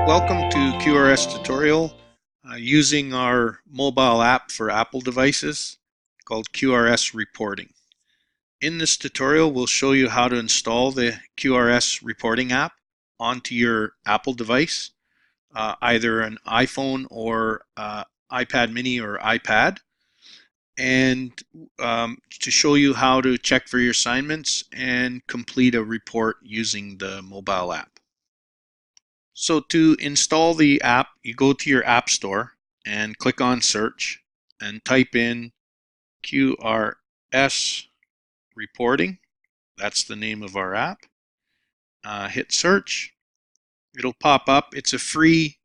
Welcome to QRS tutorial using our mobile app for Apple devices called QRS Reporting. In this tutorial, we'll show you how to install the QRS Reporting app onto your Apple device, either an iPhone or iPad mini or iPad, and to show you how to check for your assignments and complete a report using the mobile app. So to install the app, you go to your App Store and click on Search and type in QRS Reporting. That's the name of our app. Hit Search. It'll pop up. It's a free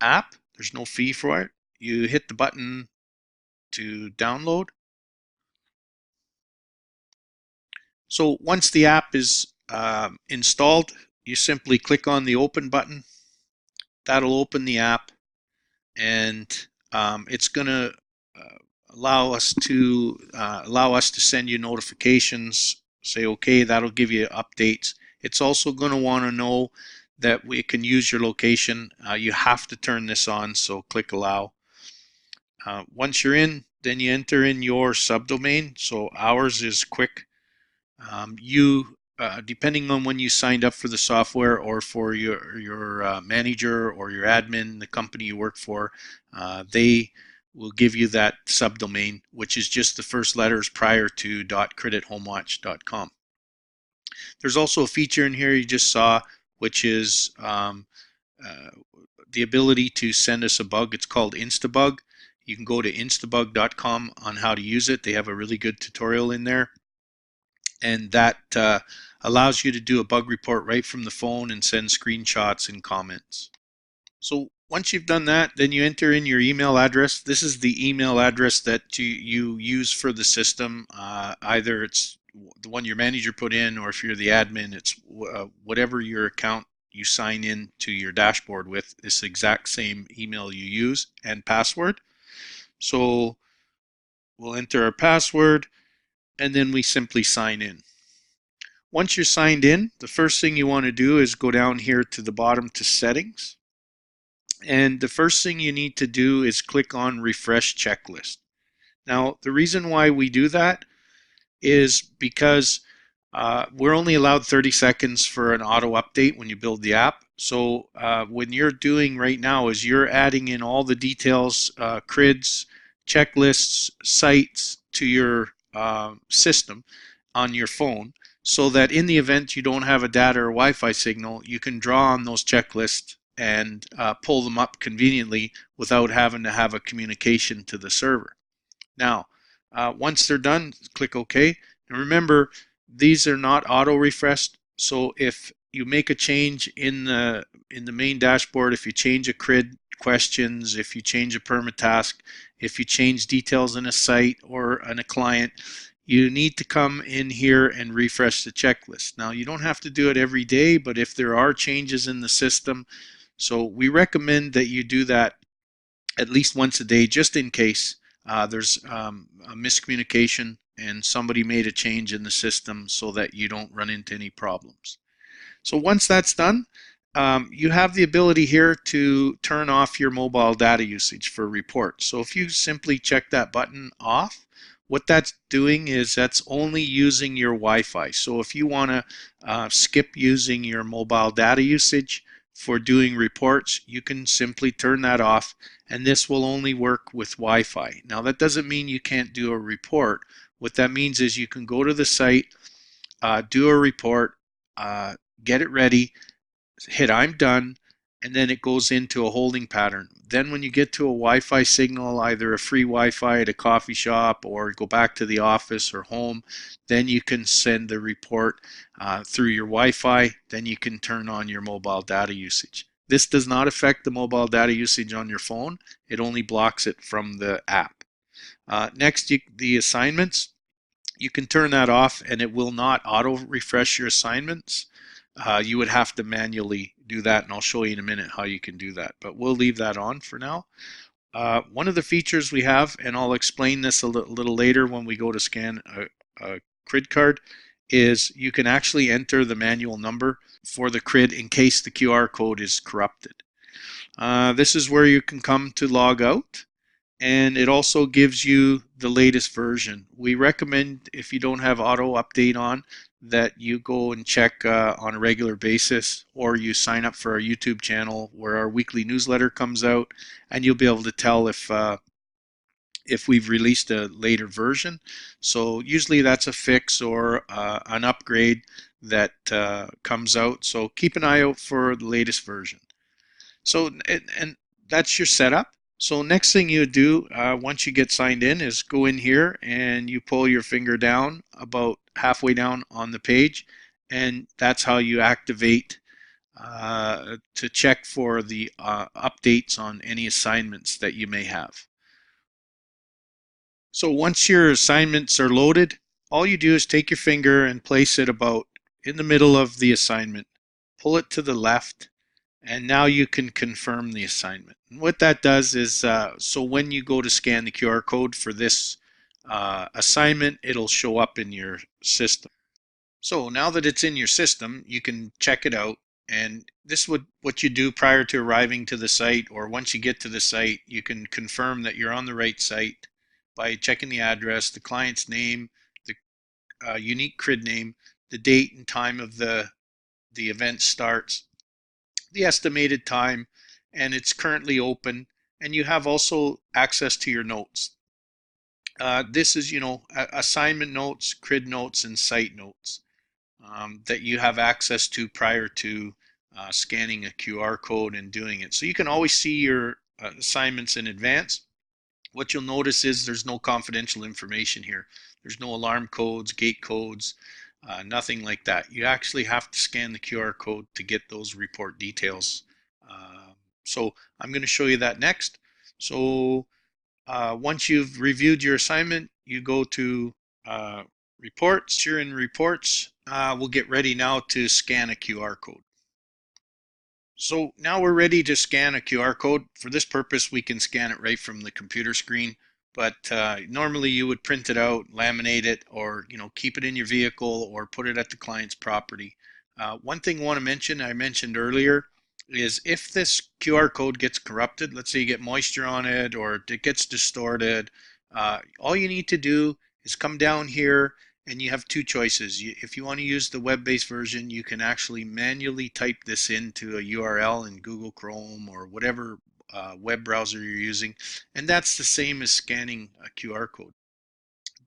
app. There's no fee for it. You hit the button to download. So once the app is installed, you simply click on the Open button. That'll open the app, and it's going to allow us to send you notifications. Say okay, that'll give you updates. It's also going to want to know that we can use your location. You have to turn this on, so click allow. Once you're in, then you enter in your subdomain. So ours is quick. Depending on when you signed up for the software or for your manager or your admin, the company you work for, they will give you that subdomain, which is just the first letters prior to .cridithomewatch.com. There's also a feature in here you just saw, which is the ability to send us a bug. It's called Instabug. You can go to instabug.com on how to use it. They have a really good tutorial in there. And that allows you to do a bug report right from the phone and send screenshots and comments. So once you've done that, then you enter in your email address. This is the email address that you use for the system. Either it's the one your manager put in, or if you're the admin, it's whatever your account you sign in to your dashboard with. This exact same email you use and password. So we'll enter our password, and then we simply sign in. Once you're signed in, the first thing you want to do is go down here to the bottom to settings. And the first thing you need to do is click on refresh checklist. Now, the reason why we do that is because we're only allowed 30 seconds for an auto update when you build the app. So when you're doing right now is you're adding in all the details, CRIDs, checklists, sites to your system on your phone, so that in the event you don't have a data or Wi-Fi signal, you can draw on those checklists and pull them up conveniently without having to have a communication to the server. Now, once they're done, click OK. And remember, these are not auto-refreshed, so if you make a change in the main dashboard, if you change a CRID questions, if you change a permatask, if you change details in a site or in a client, you need to come in here and refresh the checklist. Now, you don't have to do it every day, but if there are changes in the system, so we recommend that you do that at least once a day, just in case there's a miscommunication and somebody made a change in the system, so that you don't run into any problems. So once that's done, you have the ability here to turn off your mobile data usage for reports. So if you simply check that button off, what that's doing is that's only using your Wi-Fi. So if you want to skip using your mobile data usage for doing reports, you can simply turn that off, and this will only work with Wi-Fi. Now, that doesn't mean you can't do a report. What that means is you can go to the site, do a report, get it ready, hit I'm done, and then it goes into a holding pattern. Then when you get to a Wi-Fi signal, either a free Wi-Fi at a coffee shop or go back to the office or home, then you can send the report through your Wi-Fi. Then you can turn on your mobile data usage. This does not affect the mobile data usage on your phone. It only blocks it from the app. Next, the assignments. You can turn that off, and it will not auto-refresh your assignments. You would have to manually do that, and I'll show you in a minute how you can do that, but we'll leave that on for now. One of the features we have, and I'll explain this a little later when we go to scan a CRID card, is you can actually enter the manual number for the CRID in case the QR code is corrupted. This is where you can come to log out, and it also gives you the latest version. We recommend, if you don't have auto update on, that you go and check on a regular basis, or you sign up for our YouTube channel where our weekly newsletter comes out, and you'll be able to tell if we've released a later version. So usually that's a fix or an upgrade that comes out. So keep an eye out for the latest version. So, and that's your setup. So next thing you do once you get signed in is go in here and you pull your finger down about halfway down on the page, and that's how you activate to check for the updates on any assignments that you may have. So once your assignments are loaded, all you do is take your finger and place it about in the middle of the assignment, pull it to the left, and now you can confirm the assignment. And what that does is, so when you go to scan the QR code for this assignment, it'll show up in your system. So now that it's in your system, you can check it out. And this is what you do prior to arriving to the site, or once you get to the site, you can confirm that you're on the right site by checking the address, the client's name, the unique CRID name, the date and time of the event starts, the estimated time, and it's currently open, and you have also access to your notes. This is, assignment notes, CRID notes, and site notes that you have access to prior to scanning a QR code and doing it. So you can always see your assignments in advance. What you'll notice is there's no confidential information here. There's no alarm codes, gate codes, nothing like that. You actually have to scan the QR code to get those report details. So I'm going to show you that next. So once you've reviewed your assignment, you go to reports. You're in reports. We'll get ready now to scan a QR code. So now we're ready to scan a QR code. For this purpose, we can scan it right from the computer screen, but normally you would print it out, laminate it, or keep it in your vehicle or put it at the client's property. One thing I want to mention, I mentioned earlier, is if this QR code gets corrupted, let's say you get moisture on it or it gets distorted, all you need to do is come down here, and you have two choices. If you want to use the web-based version, you can actually manually type this into a URL in Google Chrome or whatever web browser you're using, and that's the same as scanning a QR code.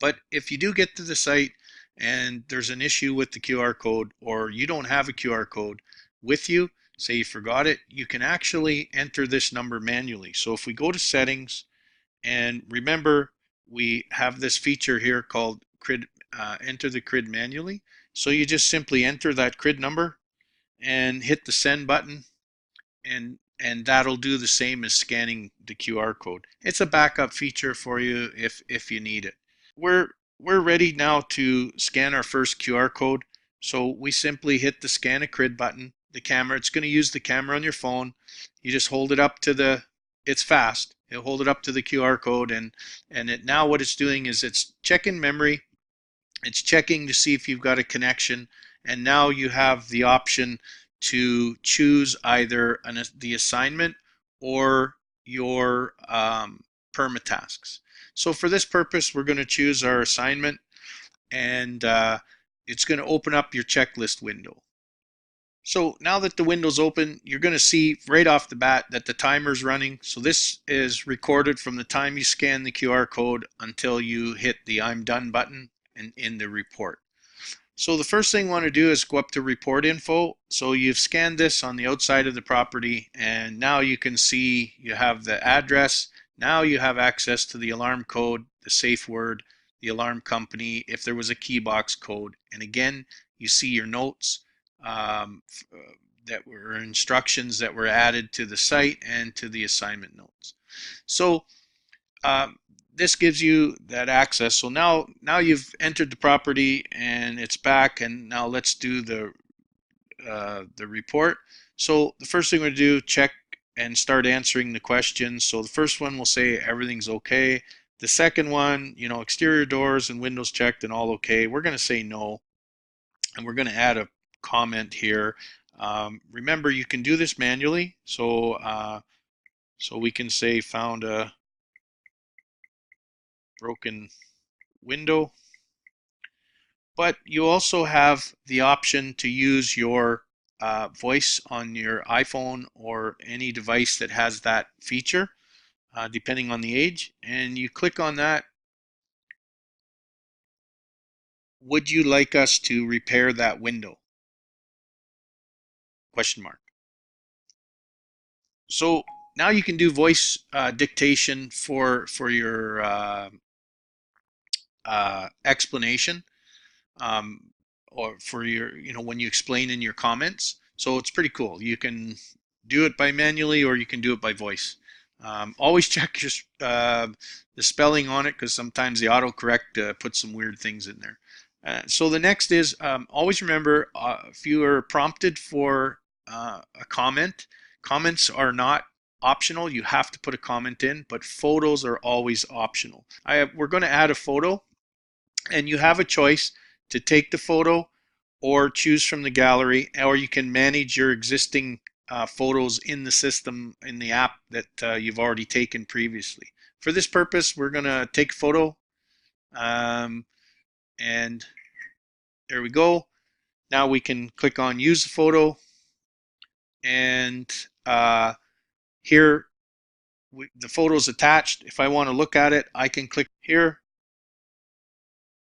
But if you do get to the site and there's an issue with the QR code, or you don't have a QR code with you, say you forgot it, you can actually enter this number manually. So if we go to settings, and remember, we have this feature here called CRID, enter the CRID manually. So you just simply enter that CRID number and hit the send button, and that'll do the same as scanning the QR code. It's a backup feature for you if you need it. We're ready now to scan our first QR code. So we simply hit the scan a CRID button. The camera, it's going to use the camera on your phone. You just hold it up to it's fast. You'll hold it up to the QR code, and now what it's doing is it's checking memory. It's checking to see if you've got a connection, and now you have the option to choose either the assignment or your perma tasks. So for this purpose, we're going to choose our assignment, and it's going to open up your checklist window. So now that the window's open, you're going to see right off the bat that the timer's running. So this is recorded from the time you scan the QR code until you hit the I'm done button in the report. So the first thing you want to do is go up to report info. So you've scanned this on the outside of the property, and now you can see you have the address. Now you have access to the alarm code, the safe word, the alarm company, if there was a key box code. And again, you see your notes that were instructions that were added to the site and to the assignment notes. So this gives you that access. So now you've entered the property and it's back, and now let's do the report. So the first thing we're going to do, check and start answering the questions. So the first one will say everything's okay. The second one, exterior doors and windows checked and all okay. We're going to say no, and we're going to add a comment here. Remember, you can do this manually. So we can say found a broken window, but you also have the option to use your voice on your iPhone or any device that has that feature, depending on the age, and you click on that. Would you like us to repair that window? Question mark. So now you can do voice dictation for your explanation, um, or for your, when you explain in your comments. So it's pretty cool. You can do it by manually, or you can do it by voice. Always check your the spelling on it, because sometimes the autocorrect puts some weird things in there. So the next is, always remember, if you are prompted for a comment, comments are not optional. You have to put a comment in, but photos are always optional. We're going to add a photo, and you have a choice to take the photo or choose from the gallery, or you can manage your existing photos in the system, in the app that you've already taken previously. For this purpose, we're going to take a photo, and there we go. Now we can click on use the photo, and here the photo is attached. If I want to look at it, I can click here.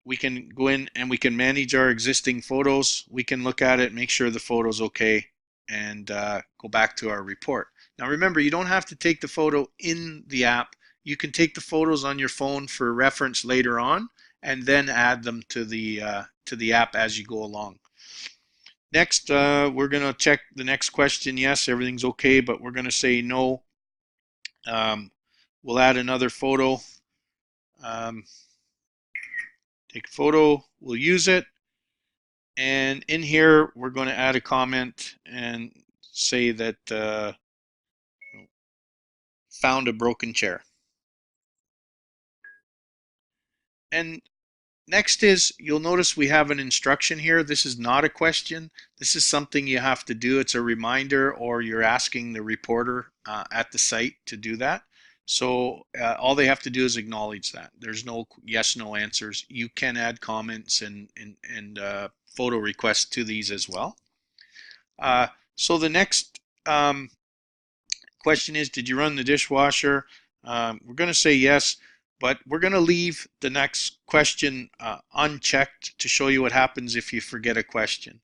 We can go in and we can manage our existing photos. We can look at it, make sure the photo's okay, and go back to our report. Now remember, you don't have to take the photo in the app. You can take the photos on your phone for reference later on, and then add them to the app as you go along. Next, we're going to check the next question. Yes, everything's okay, but we're going to say no. We'll add another photo. Take a photo, we'll use it, and in here we're going to add a comment and say that found a broken chair. And next is, you'll notice we have an instruction here. This is not a question. This is something you have to do. It's a reminder, or you're asking the reporter at the site to do that. So all they have to do is acknowledge that. There's no yes, no answers. You can add comments and photo requests to these as well. So the next question is, did you run the dishwasher? We're going to say yes, but we're going to leave the next question unchecked to show you what happens if you forget a question.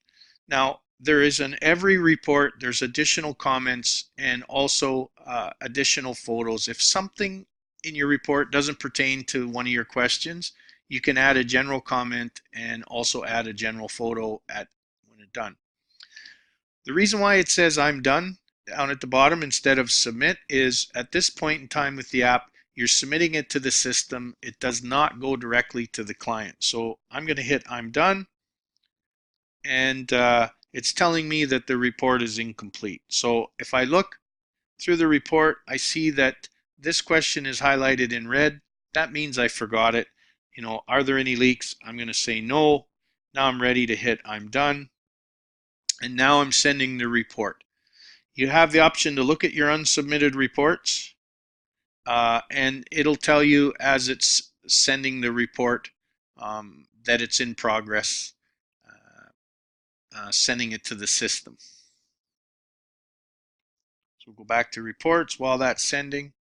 Now, there is in every report, there's additional comments and also additional photos. If something in your report doesn't pertain to one of your questions, you can add a general comment and also add a general photo when it's done. The reason why it says I'm done down at the bottom instead of submit is, at this point in time with the app, you're submitting it to the system. It does not go directly to the client. So I'm going to hit I'm done, and it's telling me that the report is incomplete. So if I look through the report, I see that this question is highlighted in red. That means I forgot it. Are there any leaks? I'm going to say no. Now I'm ready to hit I'm done, and now I'm sending the report. You have the option to look at your unsubmitted reports, and it'll tell you as it's sending the report that it's in progress, sending it to the system. So we'll go back to reports while that's sending.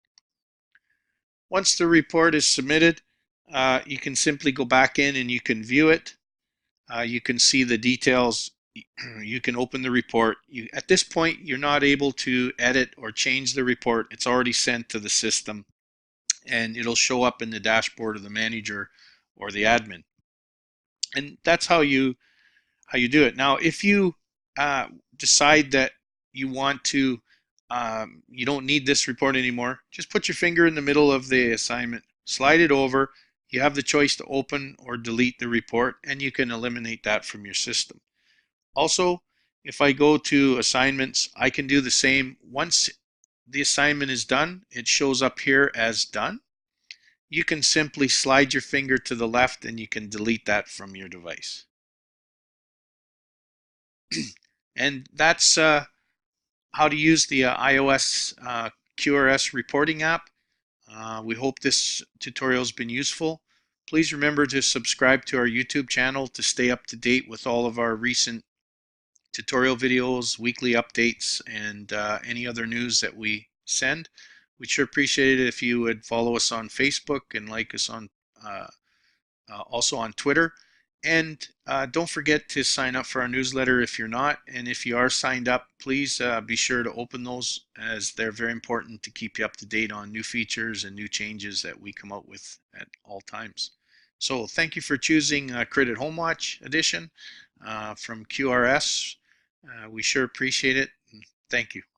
Once the report is submitted, you can simply go back in and you can view it. You can see the details. You can open the report. At this point, you're not able to edit or change the report. It's already sent to the system, and it'll show up in the dashboard of the manager or the admin. And that's how you do it. Now, if you decide that you want to, you don't need this report anymore, just put your finger in the middle of the assignment, slide it over. You have the choice to open or delete the report, and you can eliminate that from your system. Also, if I go to assignments, I can do the same. Once the assignment is done, it shows up here as done. You can simply slide your finger to the left and you can delete that from your device. And that's how to use the iOS QRS Reporting app. We hope this tutorial has been useful. Please remember to subscribe to our YouTube channel to stay up to date with all of our recent tutorial videos, weekly updates, and any other news that we send. We'd sure appreciate it if you would follow us on Facebook and like us on uh, also on Twitter. And don't forget to sign up for our newsletter if you're not. And if you are signed up, please be sure to open those, as they're very important to keep you up to date on new features and new changes that we come out with at all times. So thank you for choosing QRIDit Home Watch Edition from QRS. We sure appreciate it. Thank you.